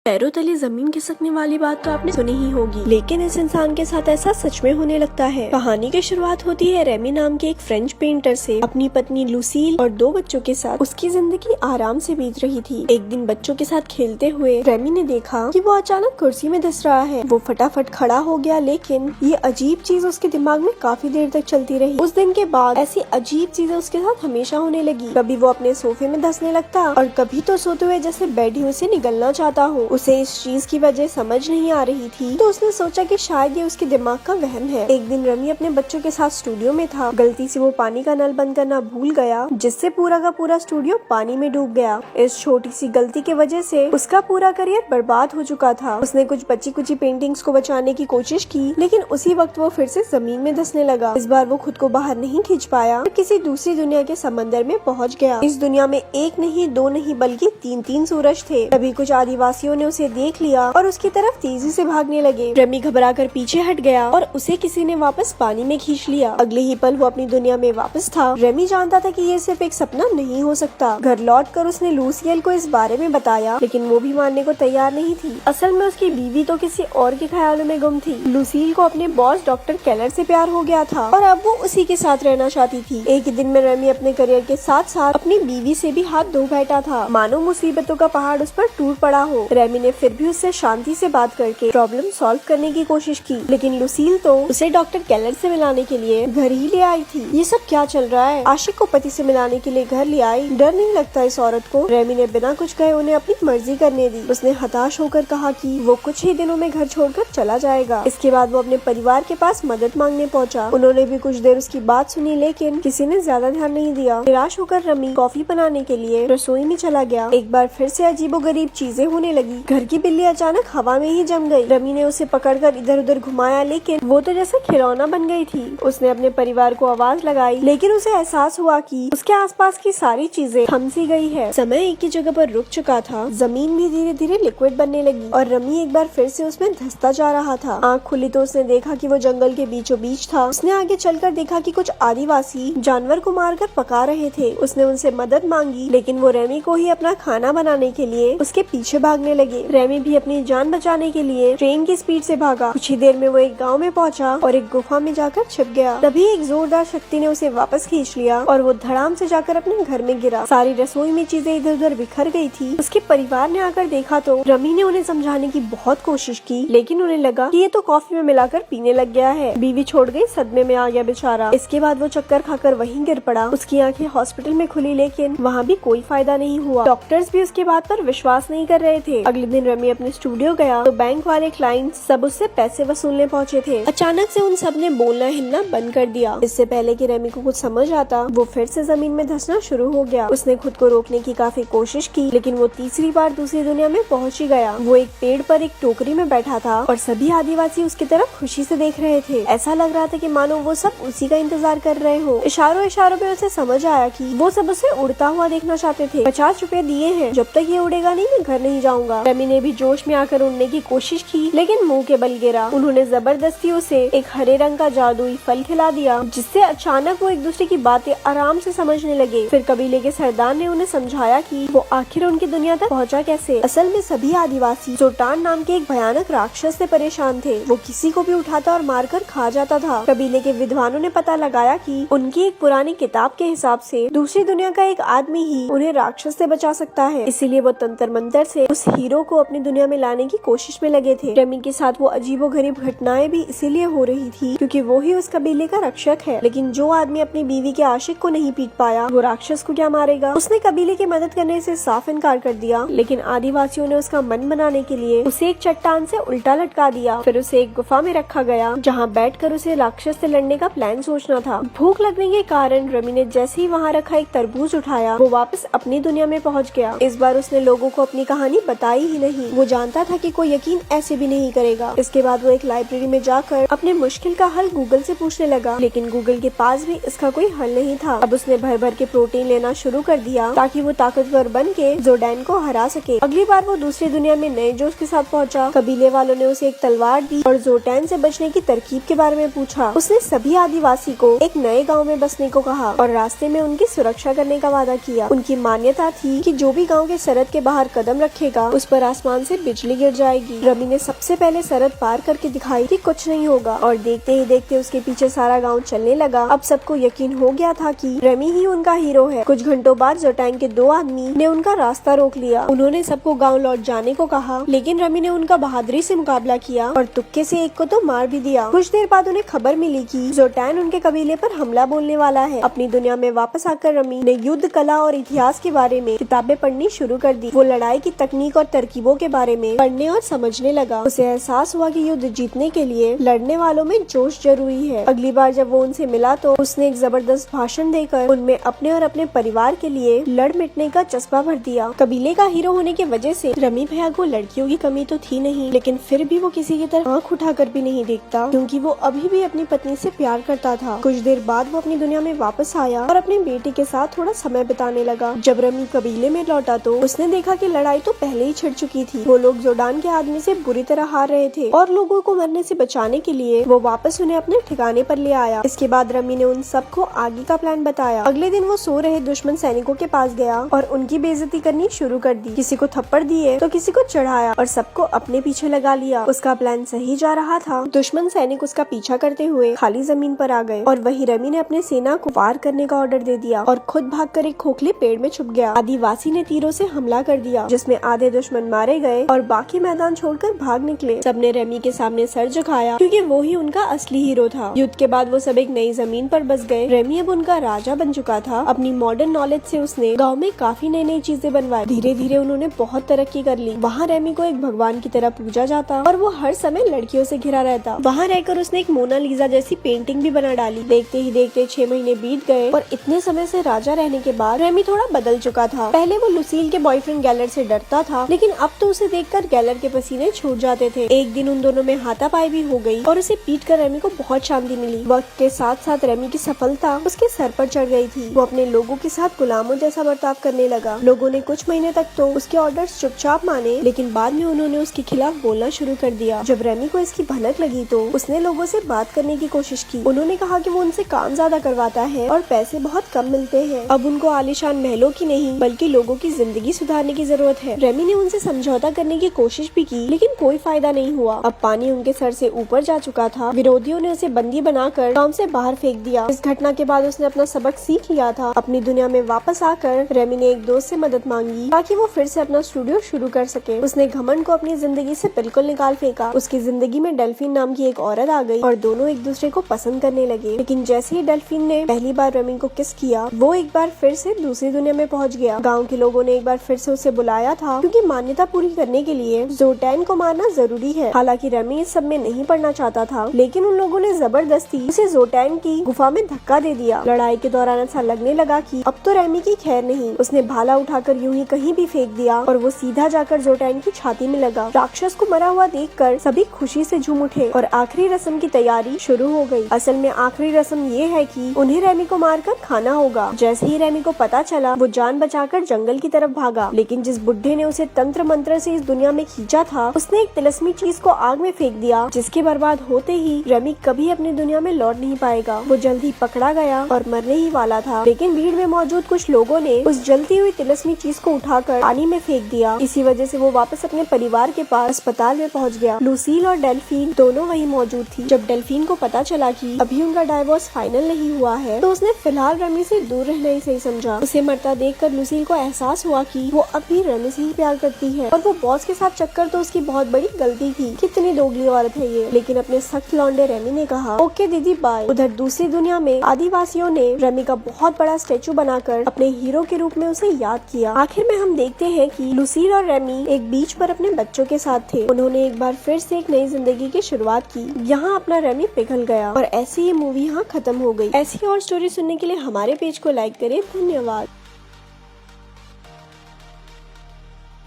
पैरों तले जमीन खिसकने वाली बात तो आपने सुनी ही होगी, लेकिन इस इंसान के साथ ऐसा सच में होने लगता है। कहानी की शुरुआत होती है रेमी नाम के एक फ्रेंच पेंटर से। अपनी पत्नी लुसील और 2 बच्चों के साथ उसकी जिंदगी आराम से बीत रही थी। एक दिन बच्चों के साथ खेलते हुए रेमी ने देखा कि वो अचानक कुर्सी में धंस रहा है। वो फटाफट खड़ा हो गया, लेकिन ये अजीब चीज उसके दिमाग में काफी देर तक चलती रही। उस दिन के बाद ऐसी अजीब चीजें उसके साथ हमेशा होने लगी। कभी वो अपने सोफे में धंसने लगता और कभी तो सोते हुए जैसे बेड ही उसे निगलना चाहता हो। उसे इस चीज की वजह समझ नहीं आ रही थी, तो उसने सोचा कि शायद ये उसके दिमाग का वहम है। एक दिन रमी अपने बच्चों के साथ स्टूडियो में था। गलती से वो पानी का नल बंद करना भूल गया, जिससे पूरा का पूरा स्टूडियो पानी में डूब गया। इस छोटी सी गलती की वजह से उसका पूरा करियर बर्बाद हो चुका था। उसने कुछ बची कुची पेंटिंग्स को बचाने की कोशिश की, लेकिन उसी वक्त वो फिर से जमीन में धंसने लगा। इस बार वो खुद को बाहर नहीं खींच पाया और किसी दूसरी दुनिया के समंदर में पहुंच गया। इस दुनिया में एक नहीं, 2 नहीं, बल्कि 3 सूरज थे। तभी कुछ आदिवासियों ने उसे देख लिया और उसकी तरफ तेजी से भागने लगे। रमी घबराकर पीछे हट गया और उसे किसी ने वापस पानी में खींच लिया। अगले ही पल वो अपनी दुनिया में वापस था। रमी जानता था कि ये सिर्फ एक सपना नहीं हो सकता। घर लौटकर उसने लूसियल को इस बारे में बताया, लेकिन वो भी मानने को तैयार नहीं थी। असल में उसकी बीवी तो किसी और के ख्यालों में गुम थी। लूसील को अपने बॉस डॉक्टर केलर से प्यार हो गया था और अब वो उसी के साथ रहना चाहती थी। एक ही दिन में रमी अपने करियर के साथ साथ अपनी बीवी से भी हाथ धो बैठा था, मानो मुसीबतों का पहाड़ उस पर टूट पड़ा हो। रमी ने फिर भी उससे शांति से बात करके प्रॉब्लम सॉल्व करने की कोशिश की, लेकिन लुसील तो उसे डॉक्टर केलर से मिलाने के लिए घर ही ले आई थी। ये सब क्या चल रहा है? आशिक को पति से मिलाने के लिए घर ले आई। डर नहीं लगता इस औरत को? रेमी ने बिना कुछ कहे उन्हें अपनी मर्जी करने दी। उसने हताश होकर कहा कि वो कुछ ही दिनों में घर छोड़कर चला जाएगा। इसके बाद वो अपने परिवार के पास मदद मांगने पहुंचा। उन्होंने भी कुछ देर उसकी बात सुनी, लेकिन किसी ने ज्यादा ध्यान नहीं दिया। निराश होकर रमी कॉफी बनाने के लिए रसोई में चला गया। एक बार फिर से अजीबोगरीब चीजें होने लगी। घर की बिल्ली अचानक हवा में ही जम गई। रमी ने उसे पकड़कर इधर उधर घुमाया, लेकिन वो तो जैसे खिलौना बन गई थी। उसने अपने परिवार को आवाज लगाई, लेकिन उसे एहसास हुआ कि उसके आसपास की सारी चीजें थम सी गई है। समय एक ही जगह पर रुक चुका था। जमीन भी धीरे धीरे लिक्विड बनने लगी और रमी एक बार फिर से उसमें धंसता जा रहा था। आँख खुली तो उसने देखा कि वो जंगल के बीचों बीच था। उसने आगे चलकर देखा कि कुछ आदिवासी जानवर को मारकर पका रहे थे। उसने उनसे मदद मांगी, लेकिन वो रेमी को ही अपना खाना बनाने के लिए उसके पीछे भागने लगे। रेमी भी अपनी जान बचाने के लिए ट्रेन की स्पीड से भागा। कुछ ही देर में वो एक गांव में पहुंचा और एक गुफा में जाकर छिप गया। तभी एक जोरदार शक्ति ने उसे वापस खींच लिया और वो धड़ाम से जाकर अपने घर में गिरा। सारी रसोई में चीजें इधर उधर बिखर गई थी। उसके परिवार ने आकर देखा तो रमी ने उन्हें समझाने की बहुत कोशिश की, लेकिन उन्हें लगा कि ये तो कॉफी में मिलाकर पीने लग गया है। बीवी छोड़ गई, सदमे में आ गया बेचारा। इसके बाद वो चक्कर खाकर वहीं गिर पड़ा। उसकी आंखें हॉस्पिटल में खुली, लेकिन वहाँ भी कोई फायदा नहीं हुआ। डॉक्टर्स भी उसके बात पर विश्वास नहीं कर रहे थे। अगले दिन रमी अपने स्टूडियो गया तो बैंक वाले क्लाइंट सब उससे पैसे वसूलने पहुंचे थे। अचानक से उन सब ने बोलना हिलना बंद कर दिया। इससे पहले कि रमी को कुछ समझ आता, वो फिर से जमीन में धंसना शुरू हो गया। उसने खुद को रोकने की काफी कोशिश की, लेकिन वो तीसरी बार दूसरी दुनिया में पहुंच ही गया। वो एक पेड़ पर एक टोकरी में बैठा था और सभी आदिवासी उसकी तरफ खुशी से देख रहे थे। ऐसा लग रहा था कि मानो वो सब उसी का इंतजार कर रहे हो। इशारों इशारों में उसे समझ आया कि वो सब उसे उड़ता हुआ देखना चाहते थे। 50 रुपए दिए हैं, जब तक ये उड़ेगा नहीं मैं घर नहीं जाऊंगा। रमी ने भी जोश में आकर उड़ने की कोशिश की, लेकिन मुंह के बल गिरा। उन्होंने जबरदस्ती उसे एक हरे रंग का जादुई फल खिला दिया, जिससे अचानक वो एक दूसरे की बातें आराम से समझने लगे। फिर कबीले के सरदार ने उन्हें समझाया कि वो आखिर उनकी दुनिया तक पहुंचा कैसे। असल में सभी आदिवासी जोटान नाम के एक भयानक राक्षस से परेशान थे। वो किसी को भी उठाता और मारकर खा जाता था। कबीले के विद्वानों ने पता लगाया कि उनकी एक पुरानी किताब के हिसाब से दूसरी दुनिया का एक आदमी ही उन्हें राक्षस से बचा सकता है। इसीलिए वो तंत्र मंत्र से उस हीरो को अपनी दुनिया में लाने की कोशिश में लगे थे। रमी के साथ वो अजीबोगरीब घटनाएं भी इसीलिए हो रही थी क्योंकि वो ही उस कबीले का रक्षक है। लेकिन जो आदमी अपनी बीवी के आशिक को नहीं पीट पाया, वो राक्षस को क्या मारेगा? उसने कबीले की मदद करने से साफ इनकार कर दिया, लेकिन आदिवासियों ने उसका मन बनाने के लिए उसे एक चट्टान से उल्टा लटका दिया। फिर उसे एक गुफा में रखा गया, जहाँ बैठकर उसे राक्षस से लड़ने का प्लान सोचना था। भूख लगने के कारण रमी ने जैसे ही वहाँ रखा एक तरबूज उठाया, वो वापस अपनी दुनिया में पहुँच गया। इस बार उसने लोगों को अपनी कहानी बताई ही नहीं। वो जानता था कि कोई यकीन ऐसे भी नहीं करेगा। इसके बाद वो एक लाइब्रेरी में जाकर अपने मुश्किल का हल गूगल से पूछने लगा, लेकिन गूगल के पास भी इसका कोई हल नहीं था। अब उसने भर भर के प्रोटीन लेना शुरू कर दिया ताकि वो ताकतवर बन के जोडैन को हरा सके। अगली बार वो दूसरी दुनिया में नए जोश के साथ पहुंचा। कबीले वालों ने उसे एक तलवार दी और जोटैन से बचने की तरकीब के बारे में पूछा। उसने सभी आदिवासी को एक नए गाँव में बसने को कहा और रास्ते में उनकी सुरक्षा करने का वादा किया। उनकी मान्यता थी कि जो भी गाँव के सरहद के बाहर कदम रखेगा उस पर पर आसमान से बिजली गिर जाएगी। रमी ने सबसे पहले सरहद पार करके दिखाई कि कुछ नहीं होगा और देखते ही देखते उसके पीछे सारा गाँव चलने लगा। अब सबको यकीन हो गया था कि रमी ही उनका हीरो है। कुछ घंटों बाद जोटैंग के 2 आदमी ने उनका रास्ता रोक लिया। उन्होंने सबको गाँव लौट जाने को कहा, लेकिन रमी ने उनका बहादुरी से मुकाबला किया और तुक्के से एक को तो मार भी दिया। कुछ देर बाद उन्हें खबर मिली कि जोटैन उनके कबीले पर हमला बोलने वाला है। अपनी दुनिया में वापस आकर रमी ने युद्ध कला और इतिहास के बारे में किताबें पढ़नी शुरू कर दी। वो लड़ाई की तकनीक और तरकीबों के बारे में पढ़ने और समझने लगा। उसे एहसास हुआ कि युद्ध जीतने के लिए लड़ने वालों में जोश जरूरी है। अगली बार जब वो उनसे मिला तो उसने एक जबरदस्त भाषण देकर उनमें अपने और अपने परिवार के लिए लड़ मिटने का जज्बा भर दिया। कबीले का हीरो होने की वजह से रमी भैया को लड़कियों की कमी तो थी नहीं, लेकिन फिर भी वो किसी की तरफ आँख उठाकर भी नहीं देखता, क्योंकि वो अभी भी अपनी पत्नी से प्यार करता था। कुछ देर बाद वो अपनी दुनिया में वापस आया और अपनी बेटी के साथ थोड़ा समय बिताने लगा। जब रमी कबीले में लौटा तो उसने देखा कि लड़ाई तो पहले ही छिड़ चुकी थी। वो लोग जोडान के आदमी से बुरी तरह हार रहे थे और लोगों को मरने से बचाने के लिए वो वापस उन्हें अपने ठिकाने पर ले आया। इसके बाद रमी ने उन सबको आगे का प्लान बताया। अगले दिन वो सो रहे दुश्मन सैनिकों के पास गया और उनकी बेइज्जती करनी शुरू कर दी। किसी को थप्पड़ दिए तो किसी को चढ़ाया और सबको अपने पीछे लगा लिया। उसका प्लान सही जा रहा था। दुश्मन सैनिक उसका पीछा करते हुए खाली जमीन पर आ गए और वहीं रमी ने अपने सेना को वार करने का ऑर्डर दे दिया और खुद भागकर एक खोखले पेड़ में छुप गया। आदिवासी ने तीरों से हमला कर दिया, जिसमें आधे दुश्मन मारे गए और बाकी मैदान छोड़कर भाग निकले। सबने रमी के सामने सर झुकाया, क्योंकि वो ही उनका असली हीरो था। युद्ध के बाद वो सब एक नई जमीन पर बस गए। रमी अब उनका राजा बन चुका था। अपनी मॉडर्न नॉलेज से उसने गाँव में काफी नई चीजें बनवाई। धीरे धीरे उन्होंने बहुत तरक्की कर ली। वहाँ रमी को एक भगवान की तरह पूजा जाता और वो हर समय लड़कियों से घिरा रहता। वहाँ रहकर उसने एक मोनालिसा जैसी पेंटिंग भी बना डाली। देखते ही देखते 6 महीने बीत गए और इतने समय से राजा रहने के बाद रेमी थोड़ा बदल चुका था। पहले वो लुसील के बॉयफ्रेंड गैलर से डरता था, लेकिन अब तो उसे देखकर गैलर के पसीने छूट जाते थे। एक दिन उन दोनों में हाथापाई भी हो गई और उसे पीट कर रेमी को बहुत शांति मिली। वक्त के साथ साथ रेमी की सफलता उसके सर पर चढ़ गई थी। वो अपने लोगों के साथ गुलामों जैसा बर्ताव करने लगा। लोगों ने कुछ महीने तक तो उसके ऑर्डर्स चुपचाप माने, लेकिन बाद में उन्होंने उसके खिलाफ बोलना शुरू कर दिया। जब रेमी को इसकी भनक लगी तो उसने लोगों से बात करने की कोशिश की। उन्होंने कहा कि वो उनसे काम ज्यादा करवाता है और पैसे बहुत कम मिलते हैं। अब उनको आलीशान महलों की नहीं बल्कि लोगों की जिंदगी सुधारने की जरूरत है। रेमी ने उनसे समझौता करने की कोशिश भी की, लेकिन कोई फायदा नहीं हुआ। अब पानी उनके सर से ऊपर जा चुका था। विरोधियों ने उसे बंदी बनाकर गांव से बाहर फेंक दिया। इस घटना के बाद उसने अपना सबक सीख लिया था। अपनी दुनिया में वापस आकर रेमी ने एक दोस्त से मदद मांगी ताकि वो फिर से अपना स्टूडियो शुरू कर सके। उसने घमंड को अपनी जिंदगी से बिल्कुल निकाल फेंका। उसकी जिंदगी में डेल्फिन नाम की एक औरत आ गई और दोनों एक दूसरे को पसंद करने लगे। लेकिन जैसे ही डेल्फिन ने पहली बार रेमी को किस किया, वो एक बार फिर से दूसरी दुनिया में पहुंच गया। गांव के लोगों ने एक बार फिर से उसे बुलाया था, क्योंकि मान्यता पूरी करने के लिए जोटैन को मारना जरूरी है। हालांकि रेमी इस सब में नहीं पड़ना चाहता था, लेकिन उन लोगों ने जबरदस्ती उसे जोटैन की गुफा में धक्का दे दिया। लड़ाई के दौरान ऐसा लगने लगा कि अब तो रेमी की खैर नहीं। उसने भाला उठाकर यूं ही कहीं भी फेंक दिया और वो सीधा जाकर जोटैन की छाती में लगा। राक्षस को मरा हुआ देखकर सभी खुशी से झूम उठे और आखिरी रस्म की तैयारी शुरू हो गई। असल में आखिरी रस्म ये है कि उन्हें रेमी को मारकर खाना होगा। जैसे ही रेमी को पता चला, वो जान बचाकर जंगल की तरफ भागा। लेकिन जिस बुढ़े ने उसे तंत्र मंत्र से इस दुनिया में खींचा था, उसने एक तिलस्मी चीज को आग में फेंक दिया, जिसके बर्बाद होते ही रेमी कभी अपनी दुनिया में लौट नहीं पाएगा। वो जल्द ही पकड़ा गया और मरने ही वाला था, लेकिन भीड़ में मौजूद कुछ लोगों ने उस जलती हुई तिलस्मी चीज को उठाकर पानी में फेंक दिया। इसी वजह से वो वापस अपने परिवार के पास अस्पताल में पहुंच गया। लुसील और डेल्फिन दोनों वहीं मौजूद थी। जब डेल्फिन को पता चला कि अभी उनका डाइवोर्स फाइनल नहीं हुआ है, तो उसने फिलहाल रेमी से दूर रहना ही सही समझा। उसे मरता देखकर लुसील को एहसास हुआ कि वो अब भी रेमी से ही प्यार करती है और वो बॉस के साथ चक्कर तो उसकी बहुत बड़ी गलती थी। कितनी दोगली औरत है ये। लेकिन अपने सख्त लौंडे रेमी ने कहा, ओके दीदी बाय। उधर दूसरी दुनिया में आदिवासियों ने रेमी का बहुत बड़ा स्टेचू बनाकर अपने हीरो के रूप में उसे याद किया। आखिर में हम देखते हैं कि लुसील और रेमी एक बीच पर अपने बच्चों के साथ थे। उन्होंने एक बार फिर से एक नई जिंदगी की शुरुआत की। यहाँ अपना रेमी पिघल गया और ऐसे ये मूवी यहाँ खत्म हो गई। ऐसी और स्टोरी सुनने के लिए हमारे पेज को लाइक करें। धन्यवाद।